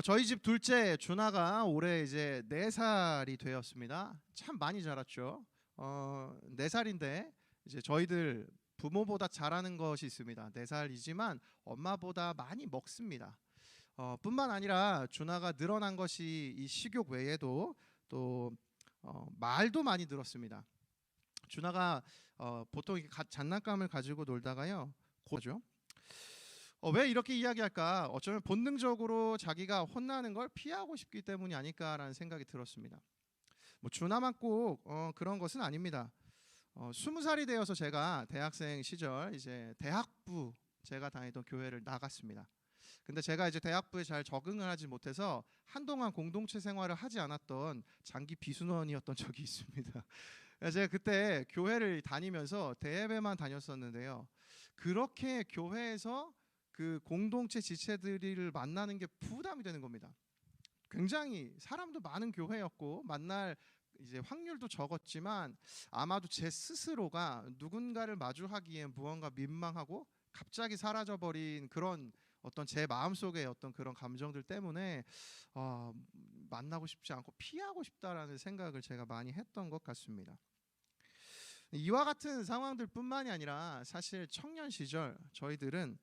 저희 집 둘째 준하가 올해 이제 4살이 되었습니다. 참 많이 자랐죠. 4살인데 이제 저희들 부모보다 잘하는 것이 있습니다. 4살이지만 엄마보다 많이 먹습니다. 뿐만 아니라 준하가 늘어난 것이 이 식욕 외에도 또 말도 많이 늘었습니다. 준하가 보통 이렇게 장난감을 가지고 놀다가요, 고죠. 왜 이렇게 이야기할까? 어쩌면 본능적으로 자기가 혼나는 걸 피하고 싶기 때문이 아닐까라는 생각이 들었습니다. 준하만 꼭 그런 것은 아닙니다. 20살이 되어서 제가 대학생 시절 이제 대학부 제가 다니던 교회를 나갔습니다. 근데 제가 이제 대학부에 잘 적응을 하지 못해서 한동안 공동체 생활을 하지 않았던 장기 비순원이었던 적이 있습니다. 제가 그때 교회를 다니면서 대예배만 다녔었는데요. 그렇게 교회에서 그 공동체 지체들을 만나는 게 부담이 되는 겁니다. 굉장히 사람도 많은 교회였고 만날 이제 확률도 적었지만 아마도 제 스스로가 누군가를 마주하기에 무언가 민망하고 갑자기 사라져버린 그런 어떤 제 마음속의 어떤 그런 감정들 때문에 만나고 싶지 않고 피하고 싶다라는 생각을 제가 많이 했던 것 같습니다. 이와 같은 상황들뿐만이 아니라 사실 청년 시절 저희들은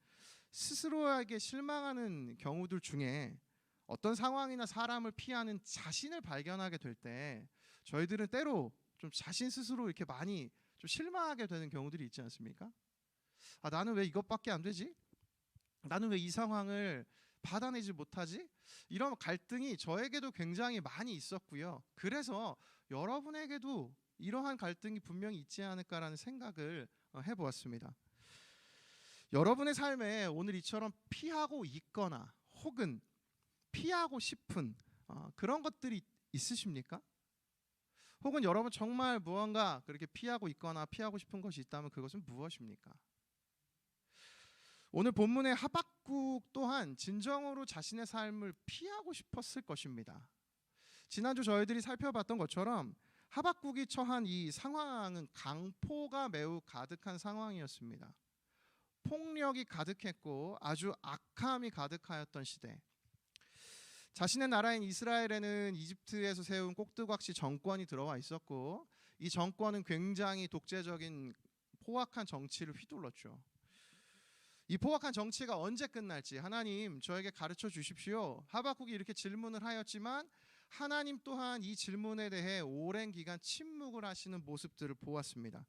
스스로에게 실망하는 경우들 중에 어떤 상황이나 사람을 피하는 자신을 발견하게 될 때 저희들은 때로 좀 자신 스스로 이렇게 많이 좀 실망하게 되는 경우들이 있지 않습니까? 나는 왜 이것밖에 안 되지? 나는 왜 이 상황을 받아내지 못하지? 이런 갈등이 저에게도 굉장히 많이 있었고요. 그래서 여러분에게도 이러한 갈등이 분명히 있지 않을까라는 생각을 해보았습니다. 여러분의 삶에 오늘 이처럼 피하고 있거나 혹은 피하고 싶은 그런 것들이 있으십니까? 혹은 여러분 정말 무언가 그렇게 피하고 있거나 피하고 싶은 것이 있다면 그것은 무엇입니까? 오늘 본문의 하박국 또한 진정으로 자신의 삶을 피하고 싶었을 것입니다. 지난주 저희들이 살펴봤던 것처럼 하박국이 처한 이 상황은 강포가 매우 가득한 상황이었습니다. 폭력이 가득했고 아주 악함이 가득하였던 시대. 자신의 나라인 이스라엘에는 이집트에서 세운 꼭두각시 정권이 들어와 있었고 이 정권은 굉장히 독재적인 포악한 정치를 휘둘렀죠. 이 포악한 정치가 언제 끝날지 하나님 저에게 가르쳐 주십시오. 하박국이 이렇게 질문을 하였지만 하나님 또한 이 질문에 대해 오랜 기간 침묵을 하시는 모습들을 보았습니다.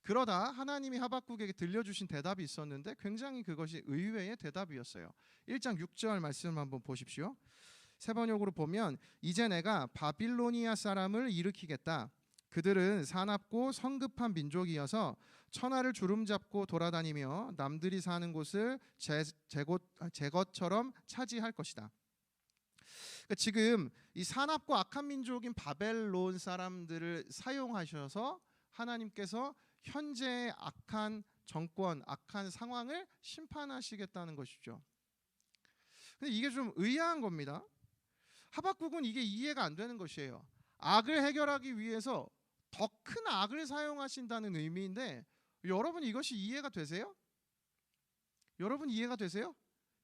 그러다 하나님이 하박국에게 들려주신 대답이 있었는데 굉장히 그것이 의외의 대답이었어요. 1장 6절 말씀 한번 보십시오. 세 번역으로 보면 이제 내가 바빌로니아 사람을 일으키겠다. 그들은 사납고 성급한 민족이어서 천하를 주름잡고 돌아다니며 남들이 사는 곳을 제 것처럼 차지할 것이다. 그러니까 지금 이 사납고 악한 민족인 바벨론 사람들을 사용하셔서 하나님께서 현재의 악한 정권, 악한 상황을 심판하시겠다는 것이죠. 근데 이게 좀 의아한 겁니다. 하박국은 이게 이해가 안 되는 것이에요. 악을 해결하기 위해서 더 큰 악을 사용하신다는 의미인데 여러분 이것이 이해가 되세요? 여러분 이해가 되세요?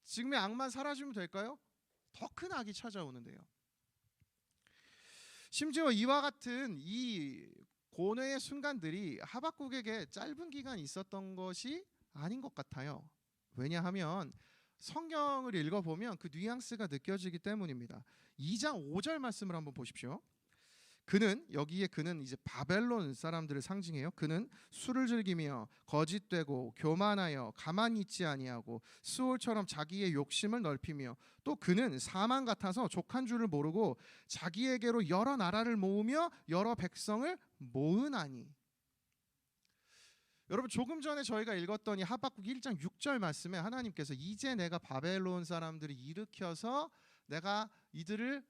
지금의 악만 사라지면 될까요? 더 큰 악이 찾아오는데요. 심지어 이와 같은 이 고뇌의 순간들이 하박국에게 짧은 기간 있었던 것이 아닌 것 같아요. 왜냐하면 성경을 읽어보면 그 뉘앙스가 느껴지기 때문입니다. 2장 5절 말씀을 한번 보십시오. 그는 이제 바벨론 사람들을 상징해요. 그는 술을 즐기며 거짓되고 교만하여 가만히 있지 아니하고 수올처럼 자기의 욕심을 넓히며 또 그는 사망 같아서 족한 줄을 모르고 자기에게로 여러 나라를 모으며 여러 백성을 모으나니. 여러분 조금 전에 저희가 읽었던 이 하박국 1장 6절 말씀에 하나님께서 이제 내가 바벨론 사람들을 일으켜서 내가 이들을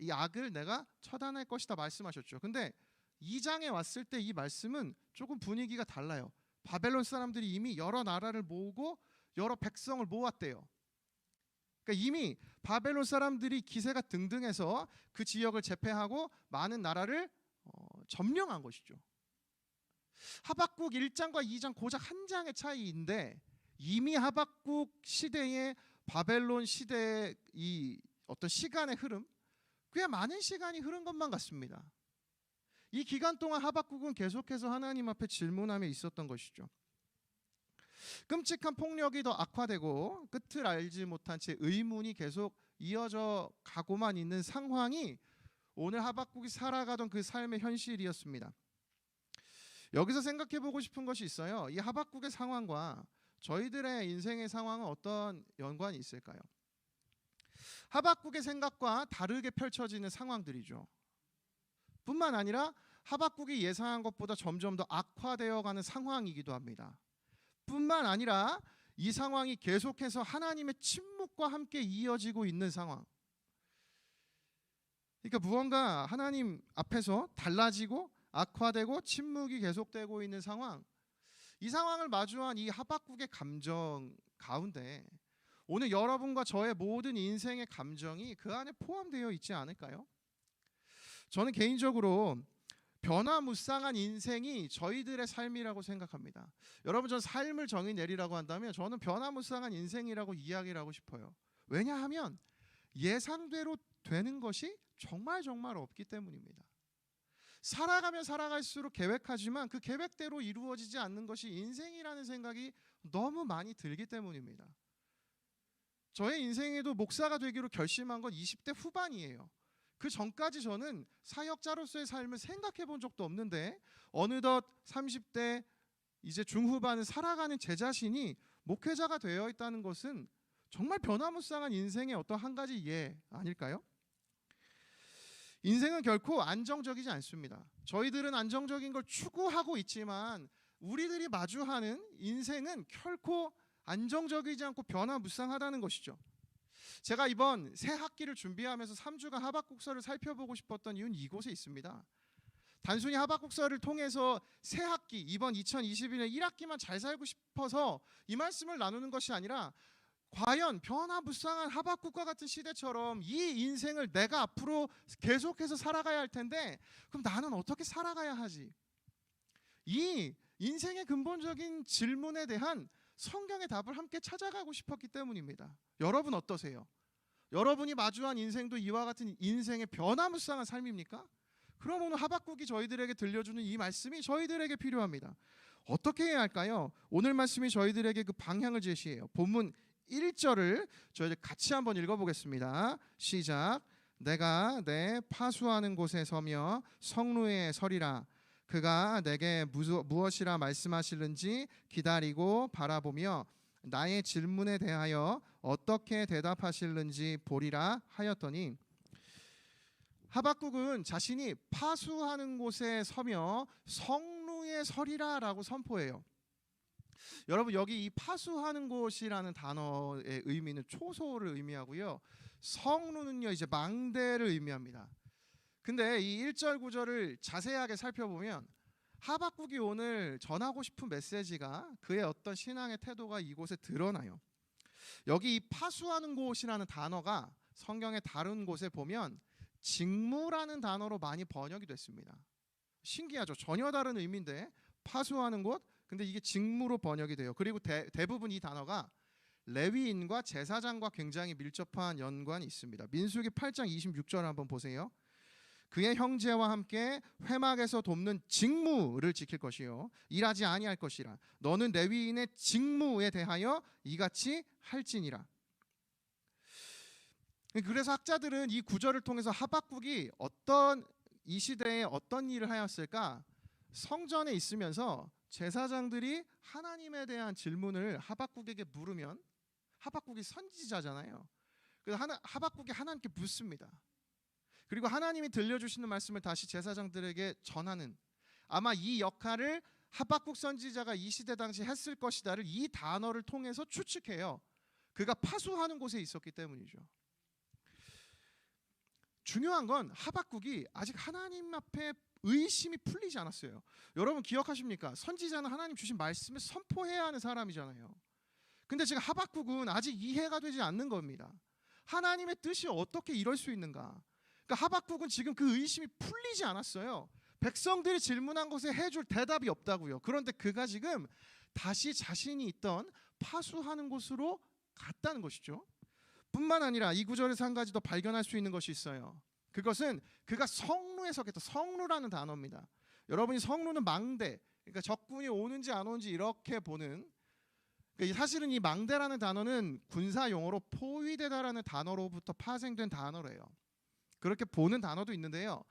이 악을 내가 처단할 것이다 말씀하셨죠. 근데 2장에 왔을 때 이 말씀은 조금 분위기가 달라요. 바벨론 사람들이 이미 여러 나라를 모으고 여러 백성을 모았대요. 그러니까 이미 바벨론 사람들이 기세가 등등해서 그 지역을 제패하고 많은 나라를 점령한 것이죠. 하박국 1장과 2장 고작 한 장의 차이인데 이미 하박국 시대에 바벨론 시대의 이 어떤 시간의 흐름, 꽤 많은 시간이 흐른 것만 같습니다. 이 기간 동안 하박국은 계속해서 하나님 앞에 질문하며 있었던 것이죠. 끔찍한 폭력이 더 악화되고 끝을 알지 못한 채 의문이 계속 이어져 가고만 있는 상황이 오늘 하박국이 살아가던 그 삶의 현실이었습니다. 여기서 생각해 보고 싶은 것이 있어요. 이 하박국의 상황과 저희들의 인생의 상황은 어떤 연관이 있을까요? 하박국의 생각과 다르게 펼쳐지는 상황들이죠. 뿐만 아니라 하박국이 예상한 것보다 점점 더 악화되어가는 상황이기도 합니다. 뿐만 아니라 이 상황이 계속해서 하나님의 침묵과 함께 이어지고 있는 상황. 그러니까 무언가 하나님 앞에서 달라지고 악화되고 침묵이 계속되고 있는 상황. 이 상황을 마주한 이 하박국의 감정 가운데 오늘 여러분과 저의 모든 인생의 감정이 그 안에 포함되어 있지 않을까요? 저는 개인적으로 변화무쌍한 인생이 저희들의 삶이라고 생각합니다. 여러분, 전 삶을 정의 내리라고 한다면 저는 변화무쌍한 인생이라고 이야기를 하고 싶어요. 왜냐하면 예상대로 되는 것이 정말 없기 때문입니다. 살아가면 살아갈수록 계획하지만 그 계획대로 이루어지지 않는 것이 인생이라는 생각이 너무 많이 들기 때문입니다. 저의 인생에도 목사가 되기로 결심한 건 20대 후반이에요. 그 전까지 저는 사역자로서의 삶을 생각해 본 적도 없는데 어느덧 30대 이제 중후반을 살아가는 제 자신이 목회자가 되어 있다는 것은 정말 변화무쌍한 인생의 어떤 한 가지 예 아닐까요? 인생은 결코 안정적이지 않습니다. 저희들은 안정적인 걸 추구하고 있지만 우리들이 마주하는 인생은 결코 안정적이지 않고 변화무쌍하다는 것이죠. 제가 이번 새 학기를 준비하면서 3주간 하박국서를 살펴보고 싶었던 이유는 이곳에 있습니다. 단순히 하박국서를 통해서 새 학기, 이번 2021년 1학기만 잘 살고 싶어서 이 말씀을 나누는 것이 아니라 과연 변화무쌍한 하박국과 같은 시대처럼 이 인생을 내가 앞으로 계속해서 살아가야 할 텐데 그럼 나는 어떻게 살아가야 하지? 이 인생의 근본적인 질문에 대한 성경의 답을 함께 찾아가고 싶었기 때문입니다. 여러분 어떠세요? 여러분이 마주한 인생도 이와 같은 인생의 변화무쌍한 삶입니까? 그럼 오늘 하박국이 저희들에게 들려주는 이 말씀이 저희들에게 필요합니다. 어떻게 해야 할까요? 오늘 말씀이 저희들에게 그 방향을 제시해요. 본문 1절을 저희들 같이 한번 읽어보겠습니다. 시작. 내가 내 파수하는 곳에 서며 성루에 서리라. 그가 내게 무엇이라 말씀하시는지 기다리고 바라보며 나의 질문에 대하여 어떻게 대답하실는지 보리라 하였더니 하박국은 자신이 파수하는 곳에 서며 성루에 서리라 라고 선포해요. 여러분, 여기 이 파수하는 곳이라는 단어의 의미는 초소를 의미하고요. 성루는요 이제 망대를 의미합니다. 근데 이 1절 9절을 자세하게 살펴보면 하박국이 오늘 전하고 싶은 메시지가 그의 어떤 신앙의 태도가 이곳에 드러나요. 여기 이 파수하는 곳이라는 단어가 성경의 다른 곳에 보면 직무라는 단어로 많이 번역이 됐습니다. 신기하죠? 전혀 다른 의미인데 파수하는 곳, 근데 이게 직무로 번역이 돼요. 그리고 대부분 이 단어가 레위인과 제사장과 굉장히 밀접한 연관이 있습니다. 민수기 8장 26절 한번 보세요. 그의 형제와 함께 회막에서 돕는 직무를 지킬 것이요 일하지 아니할 것이라. 너는 레위인의 직무에 대하여 이같이 할지니라. 그래서 학자들은 이 구절을 통해서 하박국이 이 시대에 어떤 일을 하였을까? 성전에 있으면서 제사장들이 하나님에 대한 질문을 하박국에게 물으면 하박국이 선지자잖아요. 그래서 하박국이 하나님께 묻습니다. 그리고 하나님이 들려주시는 말씀을 다시 제사장들에게 전하는, 아마 이 역할을 하박국 선지자가 이 시대 당시 했을 것이다를 이 단어를 통해서 추측해요. 그가 파수하는 곳에 있었기 때문이죠. 중요한 건 하박국이 아직 하나님 앞에 의심이 풀리지 않았어요. 여러분 기억하십니까? 선지자는 하나님 주신 말씀을 선포해야 하는 사람이잖아요. 근데 지금 하박국은 아직 이해가 되지 않는 겁니다. 하나님의 뜻이 어떻게 이럴 수 있는가? 그러니까 하박국은 지금 그 의심이 풀리지 않았어요. 백성들이 질문한 것에 해줄 대답이 없다고요. 그런데 그가 지금 다시 자신이 있던 파수하는 곳으로 갔다는 것이죠. 뿐만 아니라 이 구절에서 한 가지 더 발견할 수 있는 것이 있어요. 그것은 그가 성루에 서겠다. 성루라는 단어입니다. 여러분이 성루는 망대, 그러니까 적군이 오는지 안 오는지 이렇게 보는, 그러니까 사실은 이 망대라는 단어는 군사 용어로 포위되다라는 단어로부터 파생된 단어래요. 그렇게 보는 단어도 있는데요.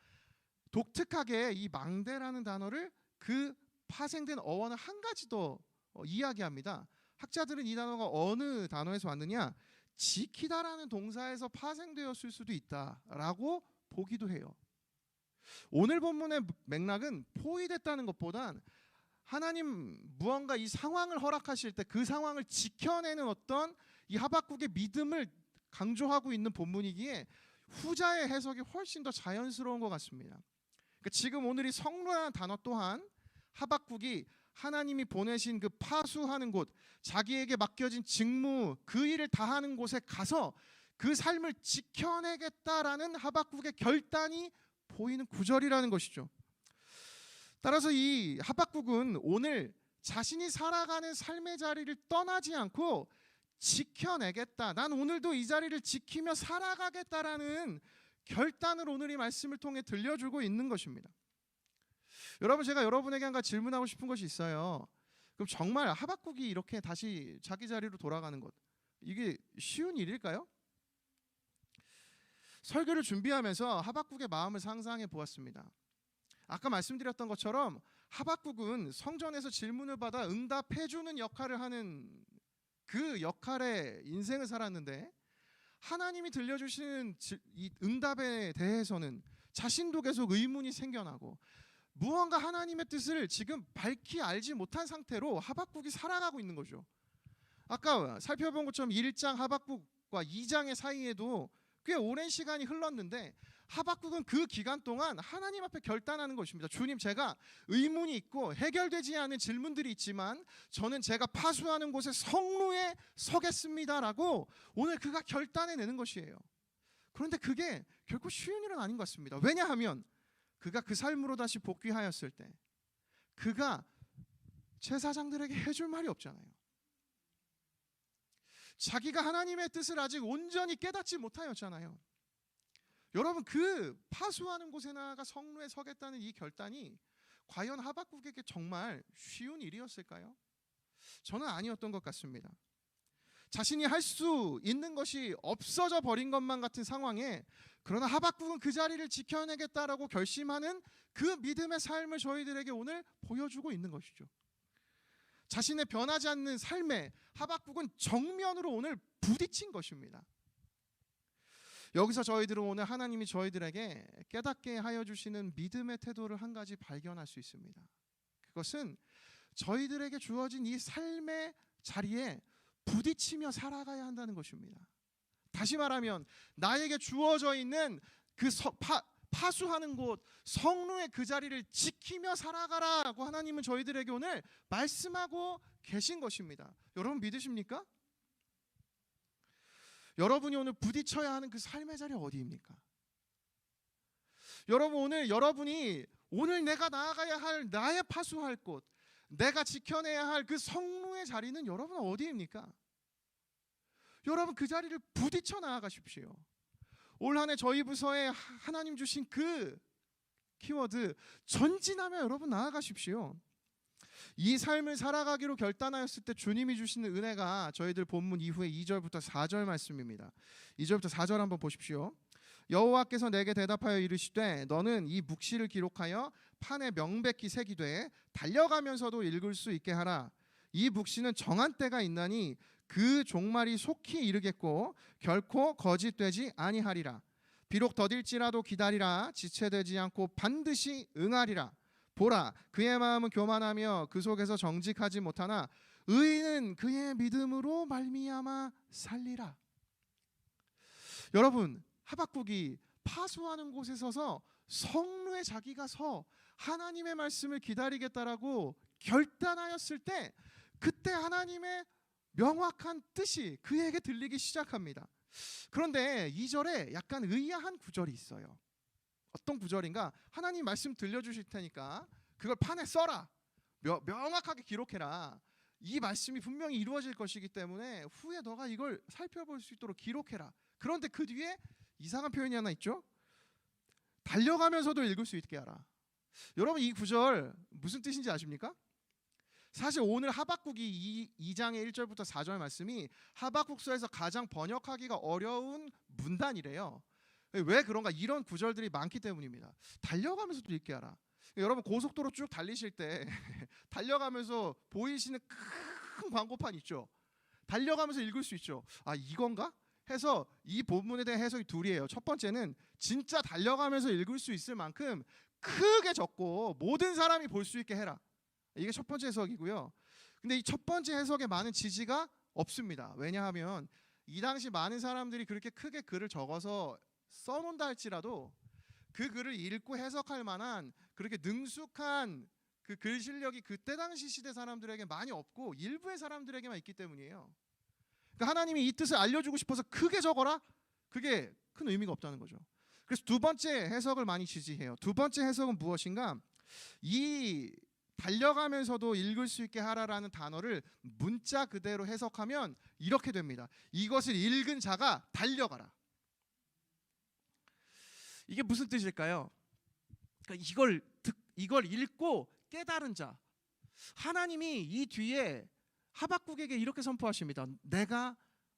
독특하게 이 망대라는 단어를 그 파생된 어원을 한 가지 더 이야기합니다. 학자들은 이 단어가 어느 단어에서 왔느냐, 지키다라는 동사에서 파생되었을 수도 있다라고 보기도 해요. 오늘 본문의 맥락은 포위됐다는 것보단 하나님 무언가 이 상황을 허락하실 때 그 상황을 지켜내는 어떤 이 하박국의 믿음을 강조하고 있는 본문이기에 후자의 해석이 훨씬 더 자연스러운 것 같습니다. 그러니까 지금 오늘 이 성루라는 단어 또한 하박국이 하나님이 보내신 그 파수하는 곳, 자기에게 맡겨진 직무, 그 일을 다하는 곳에 가서 그 삶을 지켜내겠다라는 하박국의 결단이 보이는 구절이라는 것이죠. 따라서 이 하박국은 오늘 자신이 살아가는 삶의 자리를 떠나지 않고 지켜내겠다, 난 오늘도 이 자리를 지키며 살아가겠다라는 결단을 오늘 이 말씀을 통해 들려주고 있는 것입니다. 여러분, 제가 여러분에게 한 가지 질문하고 싶은 것이 있어요. 그럼 정말 하박국이 이렇게 다시 자기 자리로 돌아가는 것, 이게 쉬운 일일까요? 설교를 준비하면서 하박국의 마음을 상상해 보았습니다. 아까 말씀드렸던 것처럼 하박국은 성전에서 질문을 받아 응답해주는 역할을 하는 그 역할의 인생을 살았는데, 하나님이 들려주시는 이 응답에 대해서는 자신도 계속 의문이 생겨나고 무언가 하나님의 뜻을 지금 밝히 알지 못한 상태로 하박국이 살아가고 있는 거죠. 아까 살펴본 것처럼 1장 하박국과 2장의 사이에도 꽤 오랜 시간이 흘렀는데 하박국은 그 기간 동안 하나님 앞에 결단하는 것입니다. 주님, 제가 의문이 있고 해결되지 않은 질문들이 있지만 저는 제가 파수하는 곳에 성루에 서겠습니다라고 오늘 그가 결단해내는 것이에요. 그런데 그게 결코 쉬운 일은 아닌 것 같습니다. 왜냐하면 그가 그 삶으로 다시 복귀하였을 때 그가 제사장들에게 해줄 말이 없잖아요. 자기가 하나님의 뜻을 아직 온전히 깨닫지 못하였잖아요. 여러분, 그 파수하는 곳에 나아가 성루에 서겠다는 이 결단이 과연 하박국에게 정말 쉬운 일이었을까요? 저는 아니었던 것 같습니다. 자신이 할 수 있는 것이 없어져 버린 것만 같은 상황에, 그러나 하박국은 그 자리를 지켜내겠다라고 결심하는 그 믿음의 삶을 저희들에게 오늘 보여주고 있는 것이죠. 자신의 변하지 않는 삶에 하박국은 정면으로 오늘 부딪힌 것입니다. 여기서 저희들은 오늘 하나님이 저희들에게 깨닫게 하여 주시는 믿음의 태도를 한 가지 발견할 수 있습니다. 그것은 저희들에게 주어진 이 삶의 자리에 부딪히며 살아가야 한다는 것입니다. 다시 말하면 나에게 주어져 있는 그 파수하는 곳, 성루의 그 자리를 지키며 살아가라고 하나님은 저희들에게 오늘 말씀하고 계신 것입니다. 여러분 믿으십니까? 여러분이 오늘 부딪혀야 하는 그 삶의 자리 어디입니까? 여러분, 오늘 여러분이 오늘 내가 나아가야 할 나의 파수할 곳, 내가 지켜내야 할 그 성루의 자리는 여러분 어디입니까? 여러분 그 자리를 부딪혀 나아가십시오. 올 한 해 저희 부서에 하나님 주신 그 키워드 전진하며 여러분 나아가십시오. 이 삶을 살아가기로 결단하였을 때 주님이 주시는 은혜가 저희들 본문 이후에 2절부터 4절 말씀입니다. 2절부터 4절 한번 보십시오. 여호와께서 내게 대답하여 이르시되 너는 이 묵시를 기록하여 판에 명백히 새기되 달려가면서도 읽을 수 있게 하라. 이 묵시는 정한 때가 있나니 그 종말이 속히 이르겠고 결코 거짓되지 아니하리라. 비록 더딜지라도 기다리라. 지체되지 않고 반드시 응하리라. 보라, 그의 마음은 교만하며 그 속에서 정직하지 못하나 의인은 그의 믿음으로 말미암아 살리라. 여러분, 하박국이 파수하는 곳에 서서 성루에 자기가 서 하나님의 말씀을 기다리겠다라고 결단하였을 때 그때 하나님의 명확한 뜻이 그에게 들리기 시작합니다. 그런데 2절에 약간 의아한 구절이 있어요. 어떤 구절인가? 하나님 말씀 들려주실 테니까 그걸 판에 써라, 명확하게 기록해라. 이 말씀이 분명히 이루어질 것이기 때문에 후에 너가 이걸 살펴볼 수 있도록 기록해라. 그런데 그 뒤에 이상한 표현이 하나 있죠. 달려가면서도 읽을 수 있게 하라. 여러분 이 구절 무슨 뜻인지 아십니까? 사실 오늘 하박국이 2장의 1절부터 4절 말씀이 하박국서에서 가장 번역하기가 어려운 문단이래요. 왜 그런가? 이런 구절들이 많기 때문입니다. 달려가면서도 읽게 하라. 여러분 고속도로 쭉 달리실 때 달려가면서 보이시는 큰 광고판 있죠. 달려가면서 읽을 수 있죠. 아 이건가? 해서 이 본문에 대한 해석이 둘이에요. 첫 번째는 진짜 달려가면서 읽을 수 있을 만큼 크게 적고 모든 사람이 볼 수 있게 해라. 이게 첫 번째 해석이고요. 근데 이 첫 번째 해석에 많은 지지가 없습니다. 왜냐하면 이 당시 많은 사람들이 그렇게 크게 글을 적어서 써놓는다 할지라도 그 글을 읽고 해석할 만한 그렇게 능숙한 그 글 실력이 그때 당시 시대 사람들에게 많이 없고 일부의 사람들에게만 있기 때문이에요. 그러니까 하나님이 이 뜻을 알려주고 싶어서 크게 적어라? 그게 큰 의미가 없다는 거죠. 그래서 두 번째 해석을 많이 지지해요. 두 번째 해석은 무엇인가? 이 달려가면서도 읽을 수 있게 하라라는 단어를 문자 그대로 해석하면 이렇게 됩니다. 이것을 읽은 자가 달려가라. 이게 무슨 뜻일까요? 그러니까 이걸 읽고 깨달은 자. 하나님이 이 뒤에 하박국에게 이렇게 선포하십니다. 내가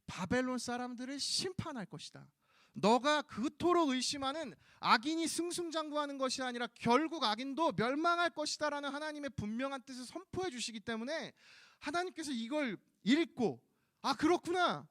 바벨론 사람들을 심판할 것이다. 너가 그토록 의심하는 악인이 승승장구하는 것이 아니라 결국 악인도 멸망할 것이다 라는 하나님의 분명한 뜻을 선포해 주시기 때문에 하나님께서 이걸 읽고 아 그렇구나.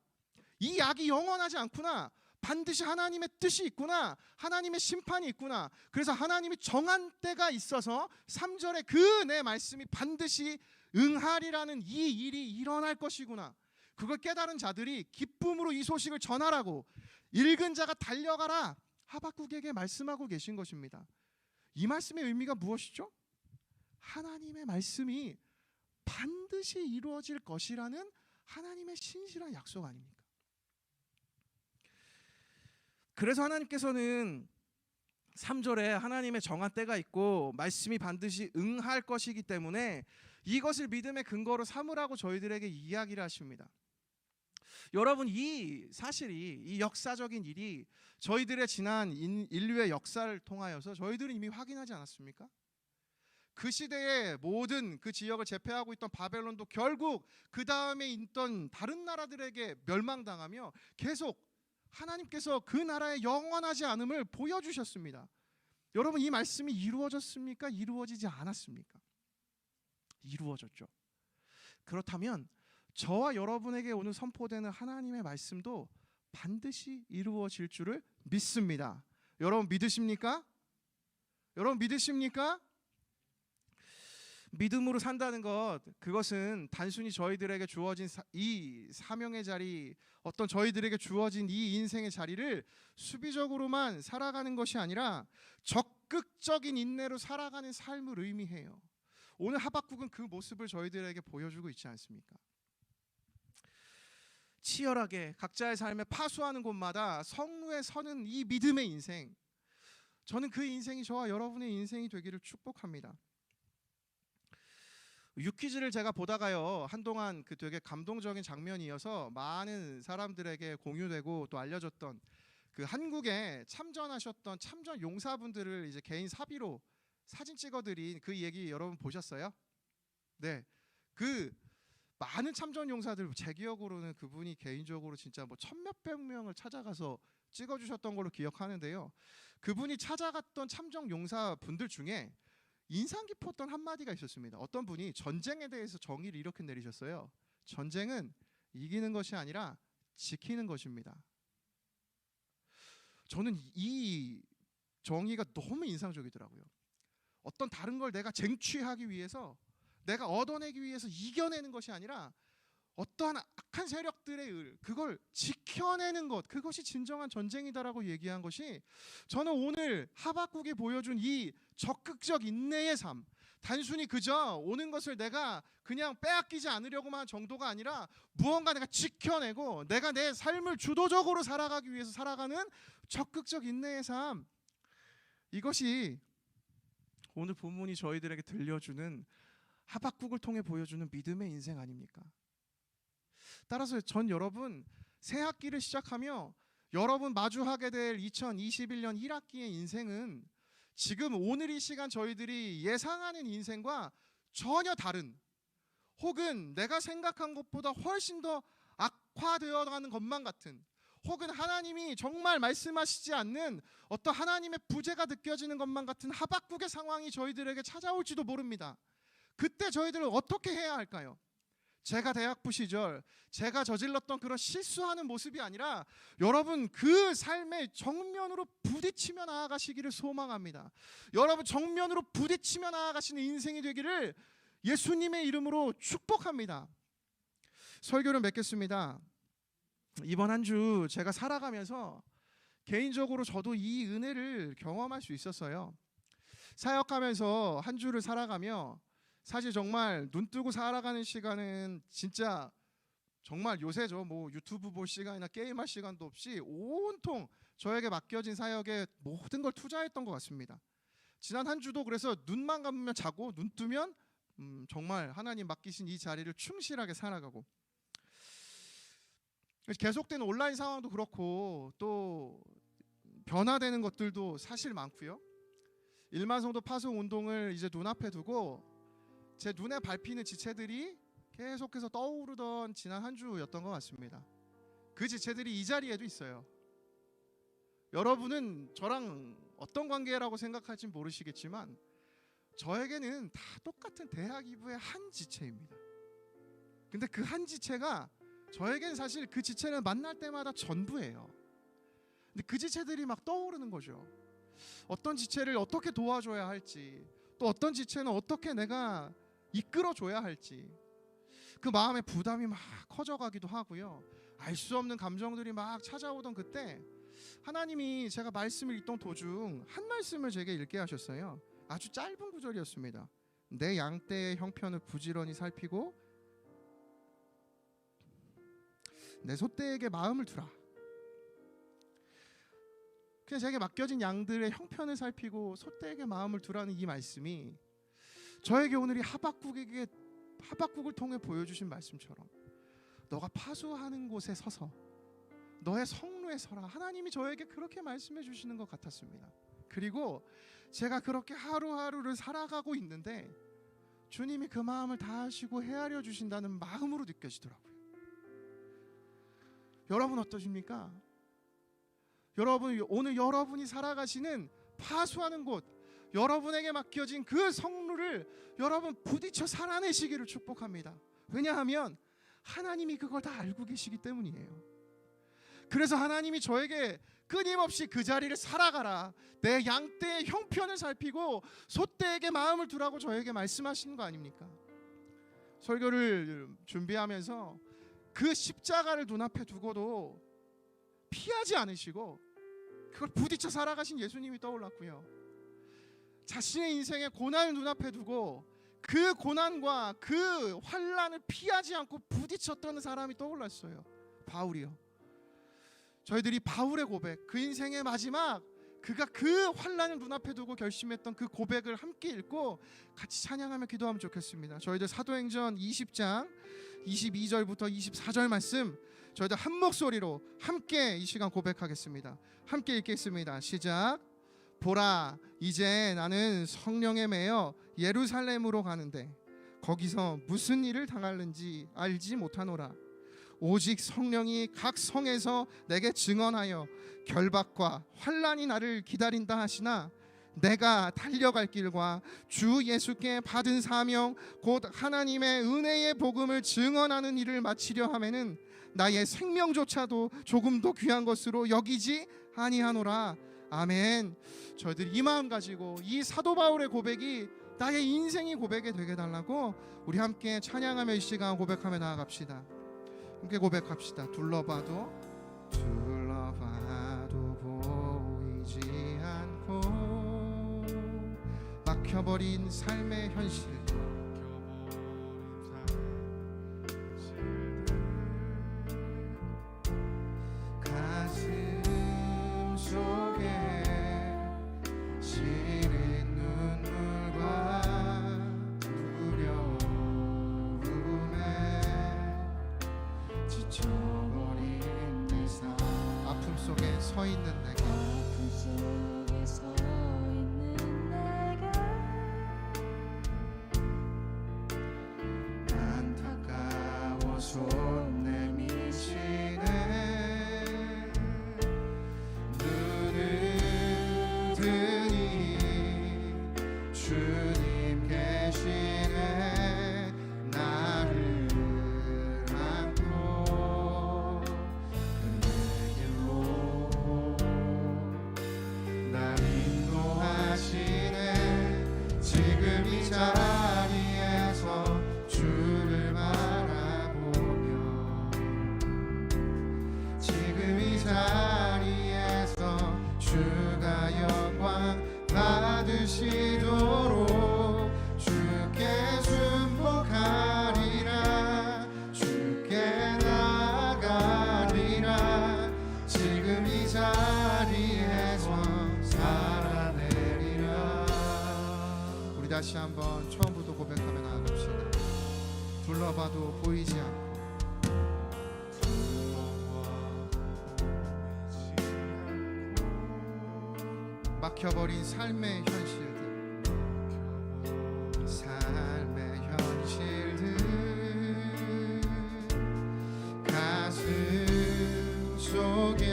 이 악이 영원하지 않구나. 반드시 하나님의 뜻이 있구나. 하나님의 심판이 있구나. 그래서 하나님이 정한 때가 있어서 3절에 그 내 말씀이 반드시 응하리라는 이 일이 일어날 것이구나. 그걸 깨달은 자들이 기쁨으로 이 소식을 전하라고 읽은 자가 달려가라 하박국에게 말씀하고 계신 것입니다. 이 말씀의 의미가 무엇이죠? 하나님의 말씀이 반드시 이루어질 것이라는 하나님의 신실한 약속 아닙니까? 그래서 하나님께서는 3절에 하나님의 정한 때가 있고 말씀이 반드시 응할 것이기 때문에 이것을 믿음의 근거로 삼으라고 저희들에게 이야기를 하십니다. 여러분 이 사실이 이 역사적인 일이 저희들의 지난 인류의 역사를 통하여서 저희들은 이미 확인하지 않았습니까? 그 시대의 모든 그 지역을 제패하고 있던 바벨론도 결국 그 다음에 있던 다른 나라들에게 멸망당하며 계속 하나님께서 그 나라의 영원하지 않음을 보여주셨습니다. 여러분 이 말씀이 이루어졌습니까? 이루어지지 않았습니까? 이루어졌죠. 그렇다면 저와 여러분에게 오늘 선포되는 하나님의 말씀도 반드시 이루어질 줄을 믿습니다. 여러분 믿으십니까? 여러분 믿으십니까? 믿음으로 산다는 것, 그것은 단순히 저희들에게 주어진 이 사명의 자리, 어떤 저희들에게 주어진 이 인생의 자리를 수비적으로만 살아가는 것이 아니라 적극적인 인내로 살아가는 삶을 의미해요. 오늘 하박국은 그 모습을 저희들에게 보여주고 있지 않습니까? 치열하게 각자의 삶에 파수하는 곳마다 성루에 서는 이 믿음의 인생, 저는 그 인생이 저와 여러분의 인생이 되기를 축복합니다. 유퀴즈를 제가 보다가요, 한동안 그 되게 감동적인 장면이어서 많은 사람들에게 공유되고 또 알려졌던 그 한국에 참전하셨던 참전 용사분들을 이제 개인 사비로 사진 찍어드린 그 얘기 여러분 보셨어요? 네, 그 많은 참전 용사들, 제 기억으로는 그분이 개인적으로 진짜 뭐 1000몇백 명을 찾아가서 찍어주셨던 걸로 기억하는데요. 그분이 찾아갔던 참전 용사 분들 중에 인상 깊었던 한마디가 있었습니다. 어떤 분이 전쟁에 대해서 정의를 이렇게 내리셨어요. 전쟁은 이기는 것이 아니라 지키는 것입니다. 저는 이 정의가 너무 인상적이더라고요. 어떤 다른 걸 내가 쟁취하기 위해서, 내가 얻어내기 위해서 이겨내는 것이 아니라 어떠한 악한 세력들의 그걸 지켜내는 것, 그것이 진정한 전쟁이다라고 얘기한 것이, 저는 오늘 하박국이 보여준 이 적극적 인내의 삶, 단순히 그저 오는 것을 내가 그냥 빼앗기지 않으려고만 한 정도가 아니라 무언가 내가 지켜내고 내가 내 삶을 주도적으로 살아가기 위해서 살아가는 적극적 인내의 삶, 이것이 오늘 본문이 저희들에게 들려주는 하박국을 통해 보여주는 믿음의 인생 아닙니까? 따라서 전 여러분 새 학기를 시작하며 여러분 마주하게 될 2021년 1학기의 인생은 지금 오늘 이 시간 저희들이 예상하는 인생과 전혀 다른, 혹은 내가 생각한 것보다 훨씬 더 악화되어 가는 것만 같은, 혹은 하나님이 정말 말씀하시지 않는 어떤 하나님의 부재가 느껴지는 것만 같은 하박국의 상황이 저희들에게 찾아올지도 모릅니다. 그때 저희들은 어떻게 해야 할까요? 제가 대학부 시절 제가 저질렀던 그런 실수하는 모습이 아니라 여러분 그 삶에 정면으로 부딪히며 나아가시기를 소망합니다. 여러분 정면으로 부딪히며 나아가시는 인생이 되기를 예수님의 이름으로 축복합니다. 설교를 맺겠습니다. 이번 한 주 제가 살아가면서 개인적으로 저도 이 은혜를 경험할 수 있었어요. 사역하면서 한 주를 살아가며 사실 정말 눈 뜨고 살아가는 시간은 진짜 정말 요새죠. 뭐 유튜브 볼 시간이나 게임할 시간도 없이 온통 저에게 맡겨진 사역에 모든 걸 투자했던 것 같습니다. 지난 한 주도 그래서 눈만 감으면 자고 눈 뜨면 정말 하나님 맡기신 이 자리를 충실하게 살아가고, 계속되는 온라인 상황도 그렇고 또 변화되는 것들도 사실 많고요. 일만성도 파송 운동을 이제 눈앞에 두고 제 눈에 밟히는 지체들이 계속해서 떠오르던 지난 한 주였던 것 같습니다. 그 지체들이 이 자리에도 있어요. 여러분은 저랑 어떤 관계라고 생각할진 모르시겠지만 저에게는 다 똑같은 대학 2부의 한 지체입니다. 근데 그 한 지체가 저에겐 사실 그 지체를 만날 때마다 전부예요. 근데 그 지체들이 막 떠오르는 거죠. 어떤 지체를 어떻게 도와줘야 할지, 또 어떤 지체는 어떻게 내가 이끌어줘야 할지, 그 마음의 부담이 막 커져가기도 하고요. 알 수 없는 감정들이 막 찾아오던 그때 하나님이 제가 말씀을 읽던 도중 한 말씀을 제게 읽게 하셨어요. 아주 짧은 구절이었습니다. 내 양떼의 형편을 부지런히 살피고 내 소떼에게 마음을 두라. 그냥 제게 맡겨진 양들의 형편을 살피고 소떼에게 마음을 두라는 이 말씀이 저에게 오늘 이 하박국을 통해 보여주신 말씀처럼 너가 파수하는 곳에 서서 너의 성루에 서라. 하나님이 저에게 그렇게 말씀해 주시는 것 같았습니다. 그리고 제가 그렇게 하루하루를 살아가고 있는데 주님이 그 마음을 다하시고 헤아려 주신다는 마음으로 느껴지더라고요. 여러분 어떠십니까? 여러분 오늘 여러분이 살아가시는 파수하는 곳, 여러분에게 맡겨진 그 성루를 여러분 부딪혀 살아내시기를 축복합니다. 왜냐하면 하나님이 그걸 다 알고 계시기 때문이에요. 그래서 하나님이 저에게 끊임없이 그 자리를 살아가라, 내 양떼의 형편을 살피고 소떼에게 마음을 두라고 저에게 말씀하시는 거 아닙니까? 설교를 준비하면서 그 십자가를 눈앞에 두고도 피하지 않으시고 그걸 부딪혀 살아가신 예수님이 떠올랐고요. 자신의 인생의 고난을 눈앞에 두고 그 고난과 그 환난을 피하지 않고 부딪혔던 사람이 떠올랐어요. 바울이요. 저희들이 바울의 고백, 그 인생의 마지막, 그가 그 환난을 눈앞에 두고 결심했던 그 고백을 함께 읽고 같이 찬양하며 기도하면 좋겠습니다. 저희들 사도행전 20장 22절부터 24절 말씀 저희들 한 목소리로 함께 이 시간 고백하겠습니다. 함께 읽겠습니다. 시작. 보라, 이제 나는 성령에 매여 예루살렘으로 가는데 거기서 무슨 일을 당할는지 알지 못하노라. 오직 성령이 각 성에서 내게 증언하여 결박과 환난이 나를 기다린다 하시나 내가 달려갈 길과 주 예수께 받은 사명 곧 하나님의 은혜의 복음을 증언하는 일을 마치려 하면은 나의 생명조차도 조금도 귀한 것으로 여기지 아니하노라. 아멘. 저희들이 이 마음 가지고 이 사도 바울의 고백이 나의 인생이 고백이 되게 달라고 우리 함께 찬양하며 이 시간 고백하며 나아갑시다. 함께 고백합시다. 둘러봐도 보이지 않고 막혀버린 삶의 현실, 가슴 속에 시린 눈물과 두려움 서 있는 내게 아픔 속에 서 있는 내게 안타까워 손 내미시네 눈을 드니 주님 계시네 나를 안고 그의 길로 날 인도하시네 지금 이 자리에서 주를 바라보며 지금 이 자리에서 주가 영광 받으시도록 주께 순복하리라 주께 나가리라 지금 이 자리에서 살아내리라. 우리 다시 한번 처음부터 고백하며 나아갑시다. 둘러봐도 보이지 않고 막혀버린 삶의 현실들 가슴 속에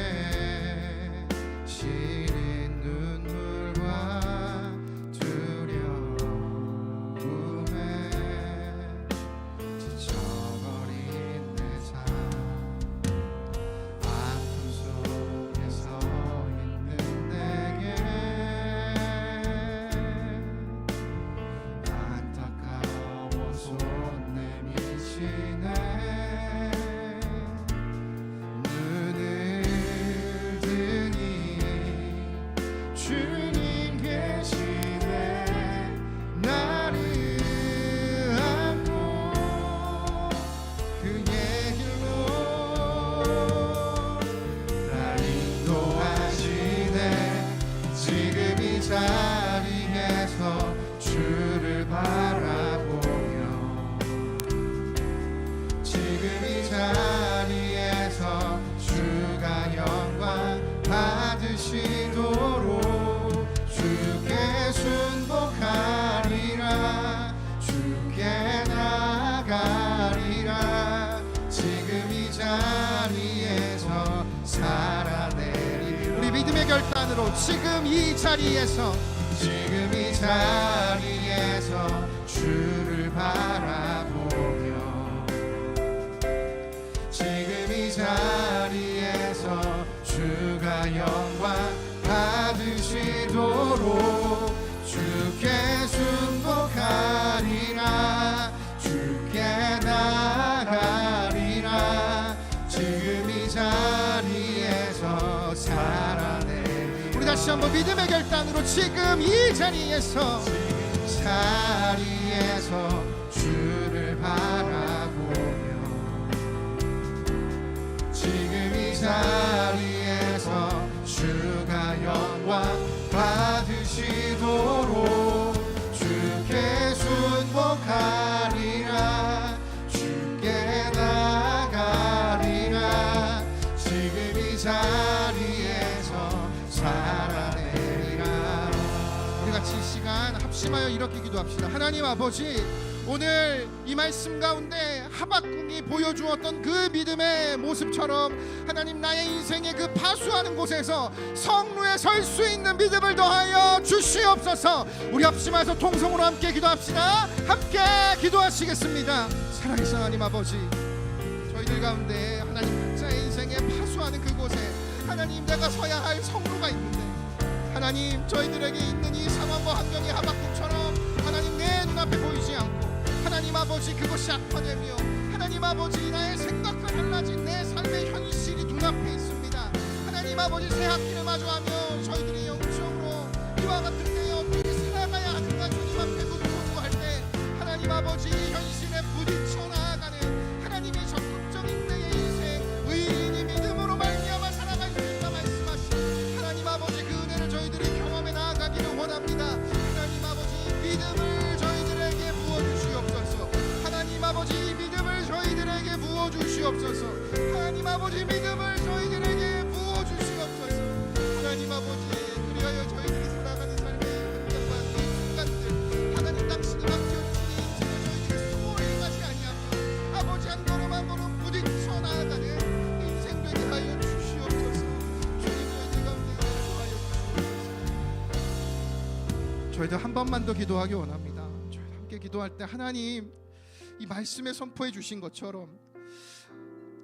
시린 눈물과 두려움에 지쳐버린 내 삶 아픔 속에 서 있는 내게 안타까워 손 내미시네 눈을 드니 주님 계시네 나를 안고 그의 길로 날 인도하시네 지금 이 자리에서 주를 바라보며 지금 이 자리에서 주가 영광 받으시도록 주께 순복하리라 주께 나가리라 지금 이 자리에서 살아내리라. 우리 믿음의 결단으로 지금 이 자리에서 주를 바라보며 지금 이 자리에서 주가 영광 받으시도록 주께 순복하리라 주께 나가리라 지금 이 자리에서 살아내리라. 우리 다시 한번 믿음의 결단으로 지금 이 자리에서 주를 바라보며 지금 이 자리에서 주가 영광 받으시도록 주께 순복하리라 주께 나가리라 지금 이 자리에서 살아내리라. 우리 같이 이 시간 합심하여 이렇게 기도합시다. 하나님 아버지 오늘 이 말씀 가운데 하박국이 보여주었던 그 믿음의 모습처럼 하나님 나의 인생의 그 파수하는 곳에서 성루에 설 수 있는 믿음을 더하여 주시옵소서. 우리 합심해서 통성으로 함께 기도합시다. 함께 기도하시겠습니다. 사랑하신 하나님 아버지 저희들 가운데 하나님 각자의 인생에 파수하는 그곳에 하나님 내가 서야 할 성루가 있는데 하나님 저희들에게 있는 이 상황과 환경이 하박국처럼 하나님 내 눈앞에 보이지 않고 하나님 아버지 그것이 악화되며 하나님 아버지 나의 생각과 달라진 내 삶의 현실이 눈앞에 있습니다. 하나님 아버지 새 학기를 마주하며 저희들이 영적으로 이와 같은 때에 어떻게 살아가야 하는가 주님 앞에 묻고 할 때 하나님 아버지 현실에 부딪혀 나아가는 하나님의 적극적인 내 인생 의인이 믿음으로 말미암아 살아갈 수 있다 말씀하신 하나님 아버지 그 은혜를 저희들이 경험해 나아가기를 원합니다. 하나님 아버지 믿음을 저희들에게 부어주시옵소서. 하나님 아버지 믿음을 저희들에게 부어주시옵소서. 하나님 아버지 믿음을 저희들에게 부어주시옵소서. 저희들 한 번만 더 기도하기 원합니다. 저희들 함께 기도할 때 하나님 이 말씀에 선포해 주신 것처럼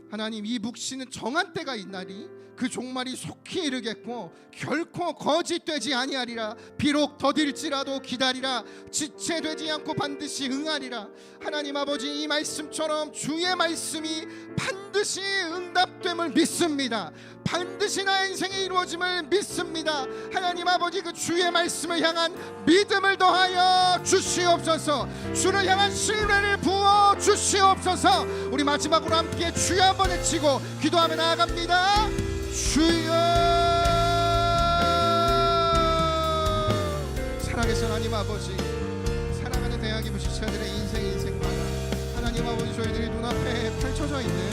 하나님 이 묵시는 정한 때가 있나니 그 종말이 속히 이르겠고 결코 거짓되지 아니하리라. 비록 더딜지라도 기다리라. 지체되지 않고 반드시 응하리라. 하나님 아버지 이 말씀처럼 주의 말씀이 반드시 응답됨을 믿습니다. 반드시 나의 인생에 이루어짐을 믿습니다. 하나님 아버지 그 주의 말씀을 향한 믿음을 더하여 주시옵소서. 주를 향한 신뢰를 부어 주시옵소서. 우리 마지막으로 함께 주여 한번 외치고 기도하며 나아갑니다. 주여. 살아계신 하나님 아버지, 사랑하는 대학이 무시자들의 인생마다 하나님 아버지 저희들이 눈앞에 펼쳐져 있는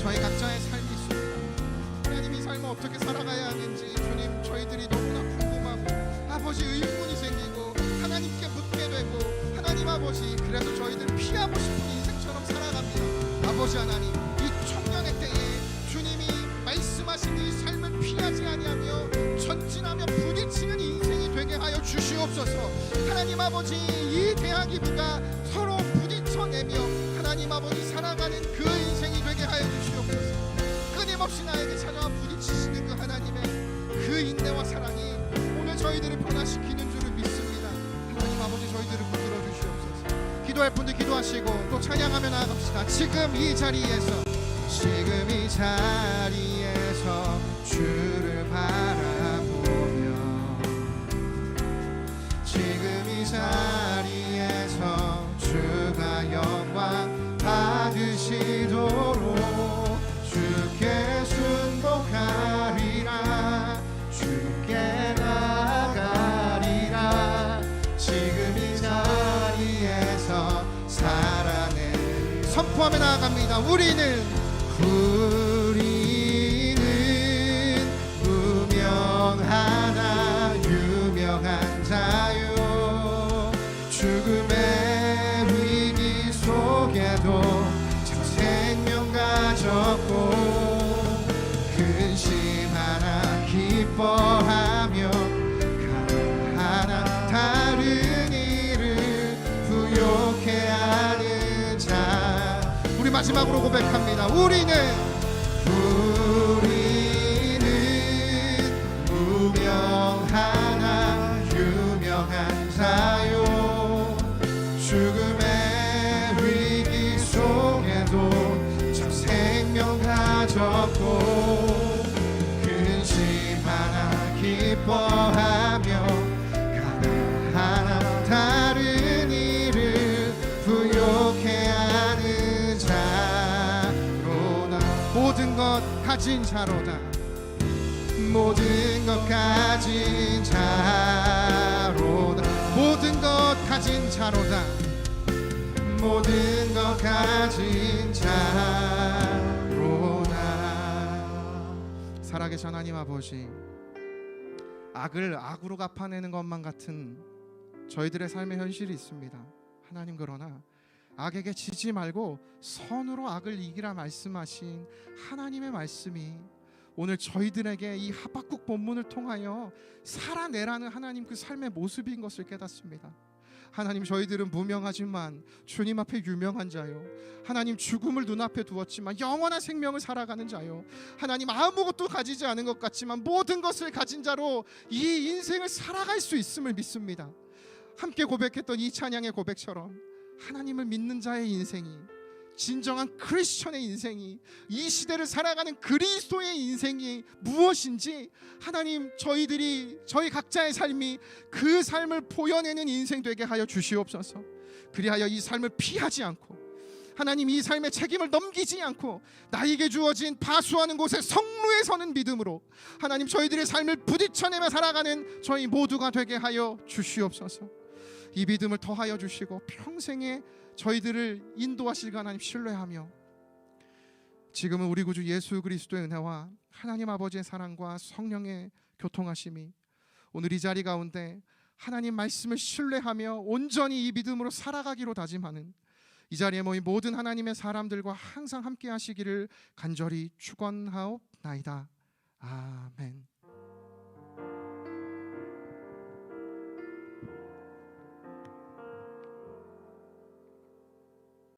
저희 각자의 삶이 있습니다. 하나님 이 삶을 어떻게 살아가야 하는지 주님 저희들이 너무나 궁금하고 아버지 의문이 생기고 하나님께 묻게 되고 하나님 아버지 그래서 저희들 피하고 싶은 인생처럼 살아갑니다. 아버지 하나님 이 청년의 때에 주님이 말씀하신 이 삶을 피하지 아니하며 전진하며 부딪히는 인생이 되게 하여 주시옵소서. 하나님 아버지 이 대학이부가 서로 부딪혀내며 하나님 아버지 살아가는 그 인생이 되게 하여 주시옵소서. 끊임없이 나에게 찾아와 부딪히시는 그 하나님의 그 인내와 사랑이 오늘 저희들을 변화시키는 줄을 믿습니다. 하나님 아버지 저희들을 붙들어 주시옵소서. 기도할 분들 기도하시고 또 찬양하며 나아갑시다. 지금 이 자리에서 주를 바라보며 지금 이 자리에서 주가 영광 받으시도록 주께 순복하리라. 주께 나가리라. 지금 이 자리에서 살아내 선포하며 나아갑니다. 우리는 무명하나 유명한 자요. 죽음의 위기 속에도 참 생명 가졌고 근심하나 기뻐하며 가난하나 다른 이를 부욕해 하는 자. 우리 마지막으로 고백합니다. 우리는 무명하나 유명한 자요. 죽음의 위기 속에도 참 생명 가졌고 근심하나 기뻐하며 가난하나 다른 이를 부욕해 하는 자로다. 모든 것 가진 자로다. 모든 것 가진 자로다. 모든 것 가진 자로다. 모든 것 가진 자로다. 살아계신 하나님 아버지, 악을 악으로 갚아내는 것만 같은 저희들의 삶의 현실이 있습니다. 하나님 그러나 악에게 지지 말고 선으로 악을 이기라 말씀하신 하나님의 말씀이 오늘 저희들에게 이 하박국 본문을 통하여 살아내라는 하나님 그 삶의 모습인 것을 깨닫습니다. 하나님 저희들은 무명하지만 주님 앞에 유명한 자요. 하나님 죽음을 눈앞에 두었지만 영원한 생명을 살아가는 자요. 하나님 아무것도 가지지 않은 것 같지만 모든 것을 가진 자로 이 인생을 살아갈 수 있음을 믿습니다. 함께 고백했던 이 찬양의 고백처럼 하나님을 믿는 자의 인생이 진정한 크리스천의 인생이 이 시대를 살아가는 그리스도의 인생이 무엇인지 하나님 저희 각자의 삶이 그 삶을 보여내는 인생 되게 하여 주시옵소서. 그리하여 이 삶을 피하지 않고 하나님 이 삶의 책임을 넘기지 않고 나에게 주어진 바수하는 곳에 성루에 서는 믿음으로 하나님 저희들의 삶을 부딪혀내며 살아가는 저희 모두가 되게 하여 주시옵소서. 이 믿음을 더하여 주시고 평생에 저희들을 인도하실 하나님 신뢰하며 지금은 우리 구주 예수 그리스도의 은혜와 하나님 아버지의 사랑과 성령의 교통하심이 오늘 이 자리 가운데 하나님 말씀을 신뢰하며 온전히 이 믿음으로 살아가기로 다짐하는 이 자리에 모인 모든 하나님의 사람들과 항상 함께 하시기를 간절히 축원하옵나이다. 아멘.